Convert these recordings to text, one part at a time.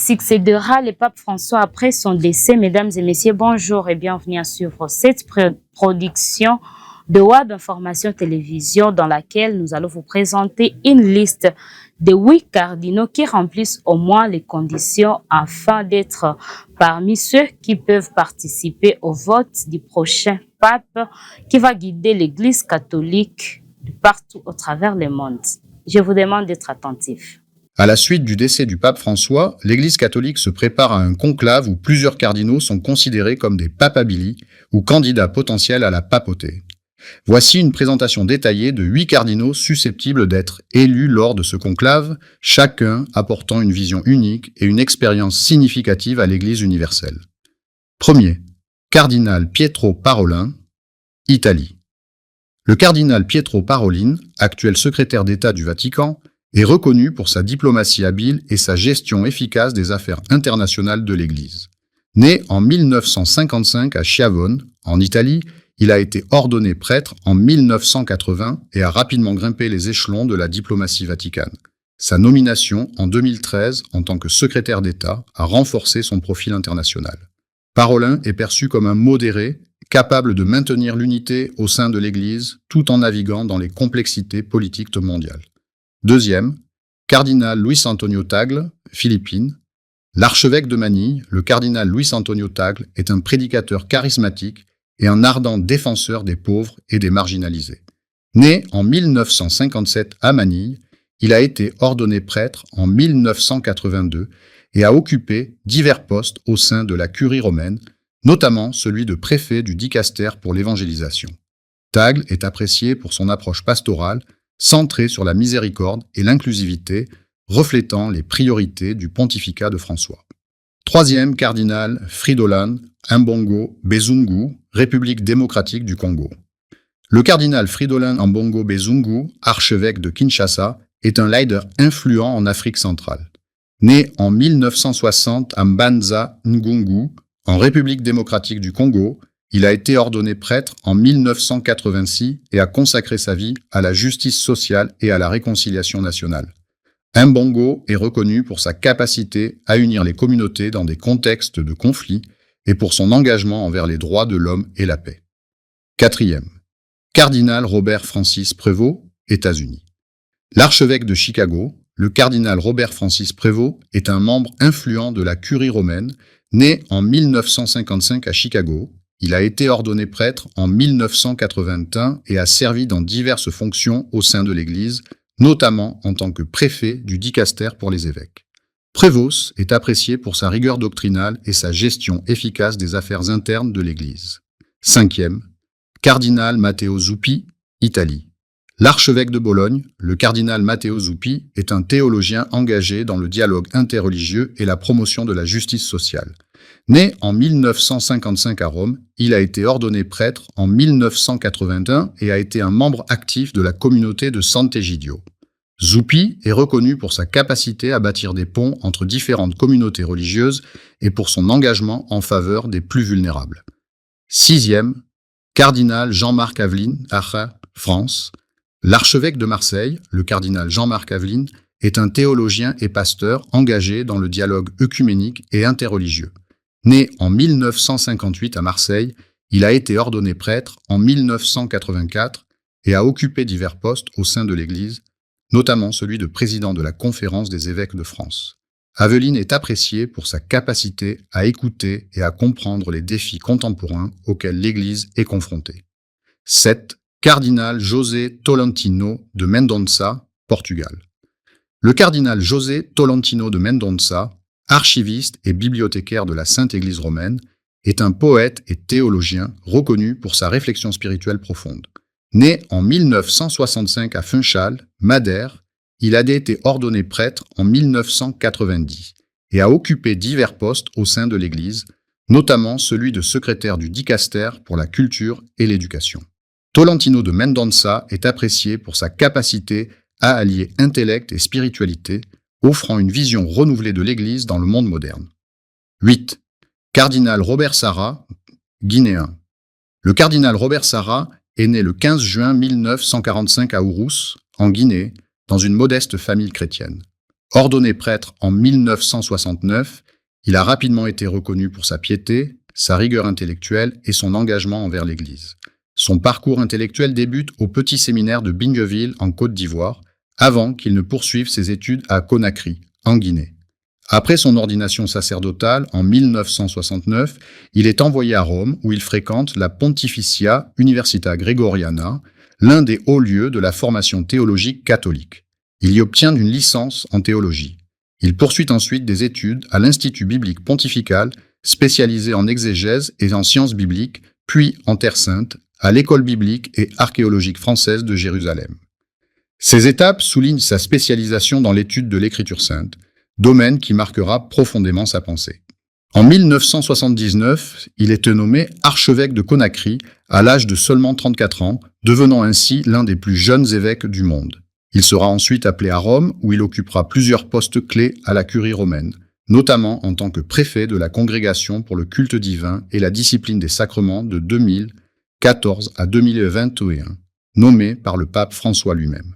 succédera le pape François après son décès? Mesdames et messieurs, bonjour et bienvenue à suivre cette production de Web Information Télévision dans laquelle nous allons vous présenter une liste de 8 cardinaux qui remplissent au moins les conditions afin d'être parmi ceux qui peuvent participer au vote du prochain pape qui va guider l'Église catholique de partout au travers le monde. Je vous demande d'être attentifs. À la suite du décès du pape François, l'Église catholique se prépare à un conclave où plusieurs cardinaux sont considérés comme des papabili ou candidats potentiels à la papauté. Voici une présentation détaillée de 8 cardinaux susceptibles d'être élus lors de ce conclave, chacun apportant une vision unique et une expérience significative à l'Église universelle. Premier, cardinal Pietro Parolin, Italie. Le cardinal Pietro Parolin, actuel secrétaire d'État du Vatican, est reconnu pour sa diplomatie habile et sa gestion efficace des affaires internationales de l'Église. Né en 1955 à Schiavone, en Italie, il a été ordonné prêtre en 1980 et a rapidement grimpé les échelons de la diplomatie vaticane. Sa nomination en 2013 en tant que secrétaire d'État a renforcé son profil international. Parolin est perçu comme un modéré, capable de maintenir l'unité au sein de l'Église tout en naviguant dans les complexités politiques mondiales. Deuxième, cardinal Luis Antonio Tagle, Philippines. L'archevêque de Manille, le cardinal Luis Antonio Tagle, est un prédicateur charismatique et un ardent défenseur des pauvres et des marginalisés. Né en 1957 à Manille, il a été ordonné prêtre en 1982 et a occupé divers postes au sein de la curie romaine, notamment celui de préfet du dicaster pour l'évangélisation. Tagle est apprécié pour son approche pastorale, centrée sur la miséricorde et l'inclusivité, reflétant les priorités du pontificat de François. Troisième cardinal Fridolin Ambongo Bezungu, République démocratique du Congo. Le cardinal Fridolin Ambongo Bezungu, archevêque de Kinshasa, est un leader influent en Afrique centrale. Né en 1960 à Mbanza Ngungu, en République démocratique du Congo, il a été ordonné prêtre en 1986 et a consacré sa vie à la justice sociale et à la réconciliation nationale. Mbongo est reconnu pour sa capacité à unir les communautés dans des contextes de conflit et pour son engagement envers les droits de l'homme et la paix. Quatrième, cardinal Robert Francis Prévost, États-Unis. L'archevêque de Chicago, le cardinal Robert Francis Prévost, est un membre influent de la curie romaine, né en 1955 à Chicago. Il a été ordonné prêtre en 1981 et a servi dans diverses fonctions au sein de l'Église, notamment en tant que préfet du dicaster pour les évêques. Prévost est apprécié pour sa rigueur doctrinale et sa gestion efficace des affaires internes de l'Église. Cinquième, cardinal Matteo Zuppi, Italie. L'archevêque de Bologne, le cardinal Matteo Zuppi, est un théologien engagé dans le dialogue interreligieux et la promotion de la justice sociale. Né en 1955 à Rome, il a été ordonné prêtre en 1981 et a été un membre actif de la communauté de Sant'Egidio. Zuppi est reconnu pour sa capacité à bâtir des ponts entre différentes communautés religieuses et pour son engagement en faveur des plus vulnérables. Sixième, cardinal Jean-Marc Aveline, Acha, France. L'archevêque de Marseille, le cardinal Jean-Marc Aveline, est un théologien et pasteur engagé dans le dialogue œcuménique et interreligieux. Né en 1958 à Marseille, il a été ordonné prêtre en 1984 et a occupé divers postes au sein de l'Église, notamment celui de président de la Conférence des évêques de France. Aveline est apprécié pour sa capacité à écouter et à comprendre les défis contemporains auxquels l'Église est confrontée. 7. Cardinal José Tolentino de Mendonça, Portugal. Le cardinal José Tolentino de Mendonça, archiviste et bibliothécaire de la Sainte Église romaine, est un poète et théologien reconnu pour sa réflexion spirituelle profonde. Né en 1965 à Funchal, Madère, il a été ordonné prêtre en 1990 et a occupé divers postes au sein de l'Église, notamment celui de secrétaire du dicaster pour la culture et l'éducation. Tolentino de Mendonça est apprécié pour sa capacité à allier intellect et spiritualité, offrant une vision renouvelée de l'Église dans le monde moderne. 8. Cardinal Robert Sarah, guinéen. Le cardinal Robert Sarah est né le 15 juin 1945 à Ourous, en Guinée, dans une modeste famille chrétienne. Ordonné prêtre en 1969, il a rapidement été reconnu pour sa piété, sa rigueur intellectuelle et son engagement envers l'Église. Son parcours intellectuel débute au petit séminaire de Bingueville en Côte d'Ivoire, avant qu'il ne poursuive ses études à Conakry, en Guinée. Après son ordination sacerdotale en 1969, il est envoyé à Rome où il fréquente la Pontificia Università Gregoriana, l'un des hauts lieux de la formation théologique catholique. Il y obtient une licence en théologie. Il poursuit ensuite des études à l'Institut biblique pontifical, spécialisé en exégèse et en sciences bibliques, puis en Terre Sainte, à l'École biblique et archéologique française de Jérusalem. Ces étapes soulignent sa spécialisation dans l'étude de l'Écriture sainte, domaine qui marquera profondément sa pensée. En 1979, il est nommé archevêque de Conakry à l'âge de seulement 34 ans, devenant ainsi l'un des plus jeunes évêques du monde. Il sera ensuite appelé à Rome, où il occupera plusieurs postes clés à la curie romaine, notamment en tant que préfet de la Congrégation pour le culte divin et la discipline des sacrements de 2014 à 2021, nommé par le pape François lui-même.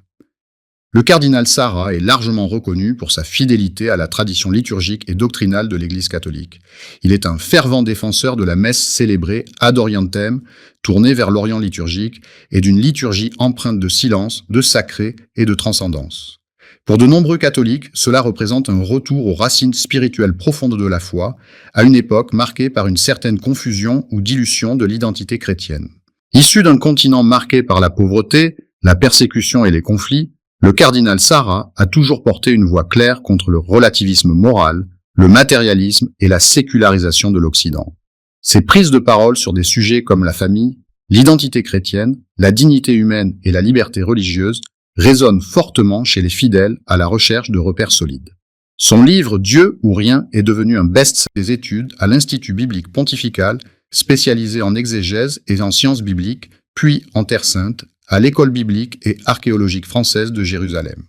Le cardinal Sarah est largement reconnu pour sa fidélité à la tradition liturgique et doctrinale de l'Église catholique. Il est un fervent défenseur de la messe célébrée ad orientem, tournée vers l'Orient liturgique, et d'une liturgie empreinte de silence, de sacré et de transcendance. Pour de nombreux catholiques, cela représente un retour aux racines spirituelles profondes de la foi, à une époque marquée par une certaine confusion ou dilution de l'identité chrétienne. Issu d'un continent marqué par la pauvreté, la persécution et les conflits, le cardinal Sarah a toujours porté une voix claire contre le relativisme moral, le matérialisme et la sécularisation de l'Occident. Ses prises de parole sur des sujets comme la famille, l'identité chrétienne, la dignité humaine et la liberté religieuse résonnent fortement chez les fidèles à la recherche de repères solides. Son livre « Dieu ou rien » est devenu un best-seller des études à l'Institut biblique pontifical, spécialisé en exégèse et en sciences bibliques, puis en Terre Sainte, à l'École biblique et archéologique française de Jérusalem.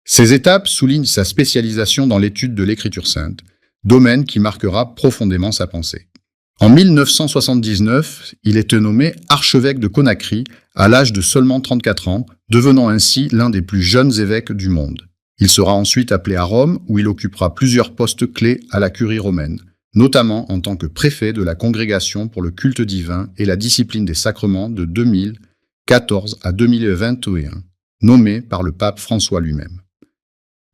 Ces étapes soulignent sa spécialisation dans l'étude de l'Écriture sainte, domaine qui marquera profondément sa pensée. En 1979, il est nommé archevêque de Conakry à l'âge de seulement 34 ans, devenant ainsi l'un des plus jeunes évêques du monde. Il sera ensuite appelé à Rome, où il occupera plusieurs postes clés à la curie romaine, notamment en tant que préfet de la Congrégation pour le culte divin et la discipline des sacrements de 2014 à 2021, nommé par le pape François lui-même.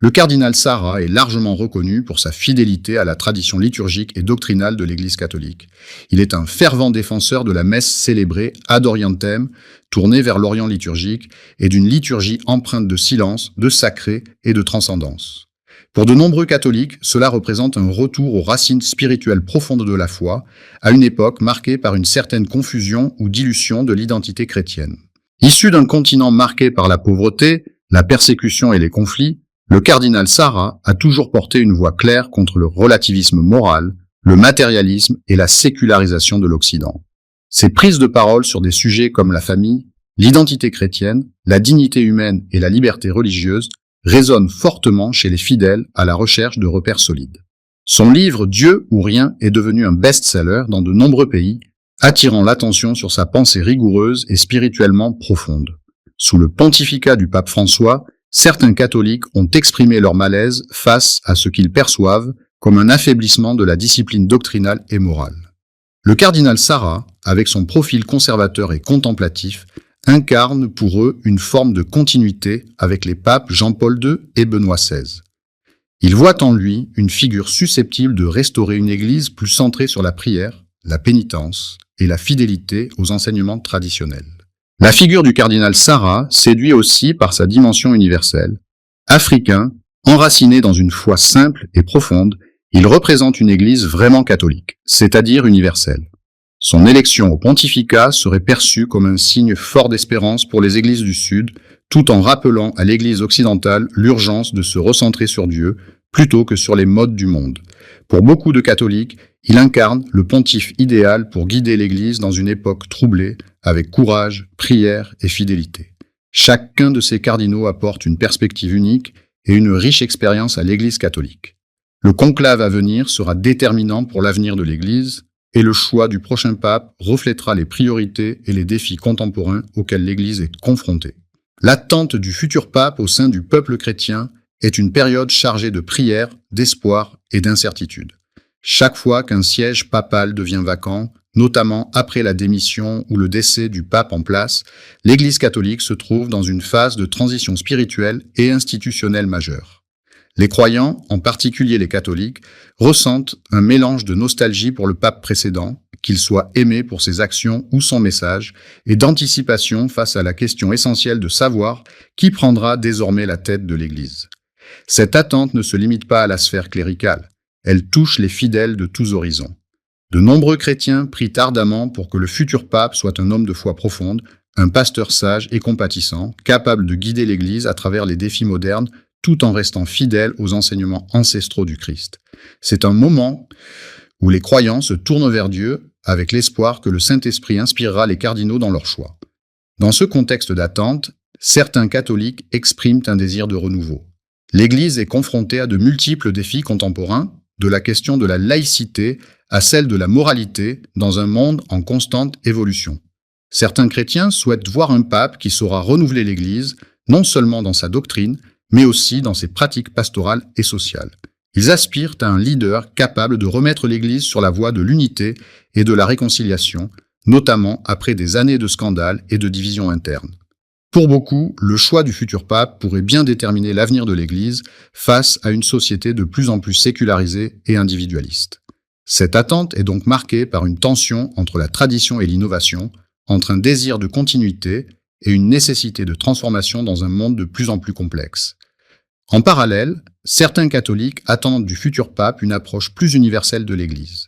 Le cardinal Sarah est largement reconnu pour sa fidélité à la tradition liturgique et doctrinale de l'Église catholique. Il est un fervent défenseur de la messe célébrée ad orientem, tournée vers l'Orient liturgique, et d'une liturgie empreinte de silence, de sacré et de transcendance. Pour de nombreux catholiques, cela représente un retour aux racines spirituelles profondes de la foi, à une époque marquée par une certaine confusion ou dilution de l'identité chrétienne. Issu d'un continent marqué par la pauvreté, la persécution et les conflits, le cardinal Sarah a toujours porté une voix claire contre le relativisme moral, le matérialisme et la sécularisation de l'Occident. Ses prises de parole sur des sujets comme la famille, l'identité chrétienne, la dignité humaine et la liberté religieuse résonnent fortement chez les fidèles à la recherche de repères solides. Son livre « Dieu ou rien » est devenu un best-seller dans de nombreux pays, attirant l'attention sur sa pensée rigoureuse et spirituellement profonde. Sous le pontificat du pape François, certains catholiques ont exprimé leur malaise face à ce qu'ils perçoivent comme un affaiblissement de la discipline doctrinale et morale. Le cardinal Sarah, avec son profil conservateur et contemplatif, incarne pour eux une forme de continuité avec les papes Jean-Paul II et Benoît XVI. Ils voient en lui une figure susceptible de restaurer une église plus centrée sur la prière, la pénitence et la fidélité aux enseignements traditionnels. La figure du cardinal Sarah séduit aussi par sa dimension universelle. Africain, enraciné dans une foi simple et profonde, il représente une église vraiment catholique, c'est-à-dire universelle. Son élection au pontificat serait perçue comme un signe fort d'espérance pour les églises du Sud, tout en rappelant à l'église occidentale l'urgence de se recentrer sur Dieu plutôt que sur les modes du monde. Pour beaucoup de catholiques, il incarne le pontife idéal pour guider l'Église dans une époque troublée, avec courage, prière et fidélité. Chacun de ces cardinaux apporte une perspective unique et une riche expérience à l'Église catholique. Le conclave à venir sera déterminant pour l'avenir de l'Église, et le choix du prochain pape reflètera les priorités et les défis contemporains auxquels l'Église est confrontée. L'attente du futur pape au sein du peuple chrétien est une période chargée de prières, d'espoir et d'incertitude. Chaque fois qu'un siège papal devient vacant, notamment après la démission ou le décès du pape en place, l'Église catholique se trouve dans une phase de transition spirituelle et institutionnelle majeure. Les croyants, en particulier les catholiques, ressentent un mélange de nostalgie pour le pape précédent, qu'il soit aimé pour ses actions ou son message, et d'anticipation face à la question essentielle de savoir qui prendra désormais la tête de l'Église. Cette attente ne se limite pas à la sphère cléricale, elle touche les fidèles de tous horizons. De nombreux chrétiens prient ardemment pour que le futur pape soit un homme de foi profonde, un pasteur sage et compatissant, capable de guider l'Église à travers les défis modernes, tout en restant fidèle aux enseignements ancestraux du Christ. C'est un moment où les croyants se tournent vers Dieu avec l'espoir que le Saint-Esprit inspirera les cardinaux dans leur choix. Dans ce contexte d'attente, certains catholiques expriment un désir de renouveau. L'Église est confrontée à de multiples défis contemporains, de la question de la laïcité à celle de la moralité dans un monde en constante évolution. Certains chrétiens souhaitent voir un pape qui saura renouveler l'Église, non seulement dans sa doctrine, mais aussi dans ses pratiques pastorales et sociales. Ils aspirent à un leader capable de remettre l'Église sur la voie de l'unité et de la réconciliation, notamment après des années de scandales et de divisions internes. Pour beaucoup, le choix du futur pape pourrait bien déterminer l'avenir de l'Église face à une société de plus en plus sécularisée et individualiste. Cette attente est donc marquée par une tension entre la tradition et l'innovation, entre un désir de continuité et une nécessité de transformation dans un monde de plus en plus complexe. En parallèle, certains catholiques attendent du futur pape une approche plus universelle de l'Église.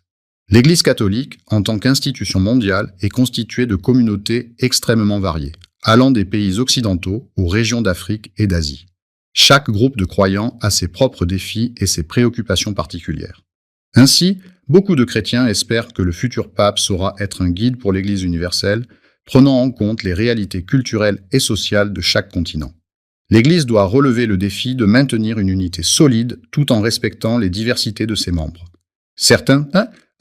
L'Église catholique, en tant qu'institution mondiale, est constituée de communautés extrêmement variées, allant des pays occidentaux aux régions d'Afrique et d'Asie. Chaque groupe de croyants a ses propres défis et ses préoccupations particulières. Ainsi, beaucoup de chrétiens espèrent que le futur pape saura être un guide pour l'Église universelle, prenant en compte les réalités culturelles et sociales de chaque continent. L'Église doit relever le défi de maintenir une unité solide tout en respectant les diversités de ses membres. Certains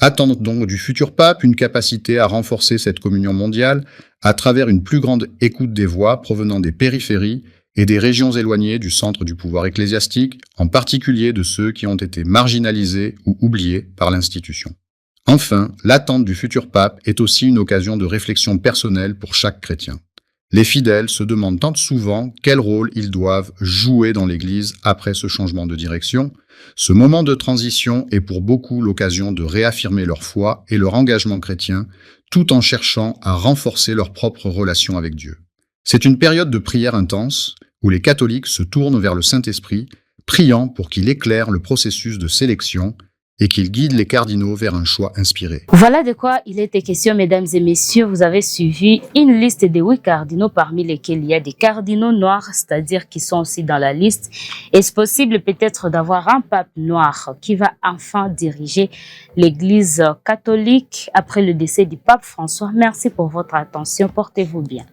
attendent donc du futur pape une capacité à renforcer cette communion mondiale à travers une plus grande écoute des voix provenant des périphéries et des régions éloignées du centre du pouvoir ecclésiastique, en particulier de ceux qui ont été marginalisés ou oubliés par l'institution. Enfin, l'attente du futur pape est aussi une occasion de réflexion personnelle pour chaque chrétien. Les fidèles se demandent tant souvent quel rôle ils doivent jouer dans l'Église après ce changement de direction. Ce moment de transition est pour beaucoup l'occasion de réaffirmer leur foi et leur engagement chrétien, tout en cherchant à renforcer leur propre relation avec Dieu. C'est une période de prière intense où les catholiques se tournent vers le Saint-Esprit, priant pour qu'il éclaire le processus de sélection et qu'il guide les cardinaux vers un choix inspiré. Voilà de quoi il était question, mesdames et messieurs. Vous avez suivi une liste de 8 cardinaux parmi lesquels il y a des cardinaux noirs, c'est-à-dire qui sont aussi dans la liste. Est-ce possible peut-être d'avoir un pape noir qui va enfin diriger l'Église catholique après le décès du pape François? Merci pour votre attention. Portez-vous bien.